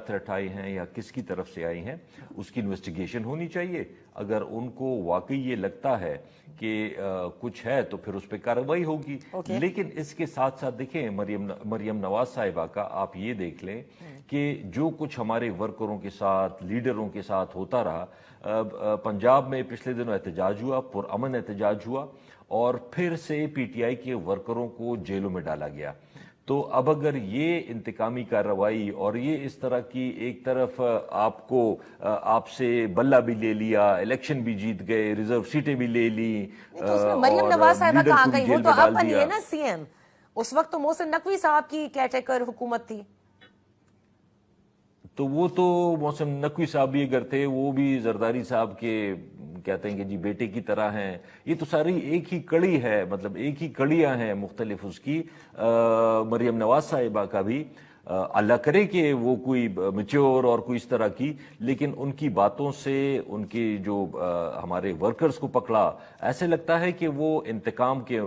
Threat آئے ہیں یا کس کی طرف سے آئی ہیں، اس کی انویسٹیگیشن ہونی چاہیے. اگر ان کو واقعی یہ لگتا ہے کہ کچھ ہے تو پھر اس پہ کارروائی ہوگی. لیکن اس کے ساتھ ساتھ دیکھیں مریم نواز صاحبہ کا آپ یہ دیکھ لیں کہ جو کچھ ہمارے ورکروں کے ساتھ، لیڈروں کے ساتھ ہوتا رہا. پنجاب میں پچھلے دنوں احتجاج ہوا، پرامن احتجاج ہوا، اور پھر سے پی ٹی آئی کے ورکروں کو جیلوں میں ڈالا گیا. تو اب اگر یہ انتقامی کارروائی اور یہ اس طرح کی ایک طرف آپ سے بلہ بھی لے لیا، الیکشن بھی جیت گئے، ریزرو سیٹیں بھی لے لی، تو اس میں مریم نواز صاحبہ لیڈر کہاں کو بھی گئی؟ وہ جیل تو میں اب ڈال بنی ہے دیا. نا سی ایم. اس وقت تو محسن نقوی صاحب کی کیٹیکر حکومت تھی. تو وہ تو محسن نقوی صاحب بھی اگر تھے، وہ بھی زرداری صاحب کے کہتے ہیں کہ جی بیٹے کی طرح ہیں. یہ تو ساری ایک ہی کڑی ہے، مطلب ایک ہی کڑیاں ہیں مختلف اس کی. مریم نواز صاحبہ کا بھی اللہ کرے کہ وہ کوئی میچور اور کوئی اس طرح کی، لیکن ان کی باتوں سے ان کی جو ہمارے ورکرز کو پکڑا، ایسے لگتا ہے کہ وہ انتقام کے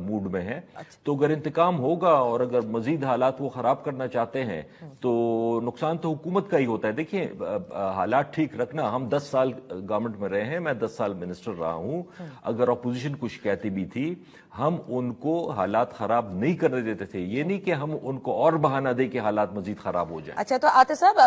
موڈ میں ہیں. تو اگر انتقام ہوگا اور اگر مزید حالات وہ خراب کرنا چاہتے ہیں تو نقصان تو حکومت کا ہی ہوتا ہے. دیکھیں حالات ٹھیک رکھنا، ہم 10 سال گورنمنٹ میں رہے ہیں، میں 10 سال منسٹر رہا ہوں. اگر اپوزیشن کچھ کہتی بھی تھی، ہم ان کو حالات خراب نہیں کرنے دیتے تھے. یہ نہیں کہ ہم ان کو اور بہانہ دے کہ حالات مزید خراب ہو جائیں. اچھا، تو عاطف صاحب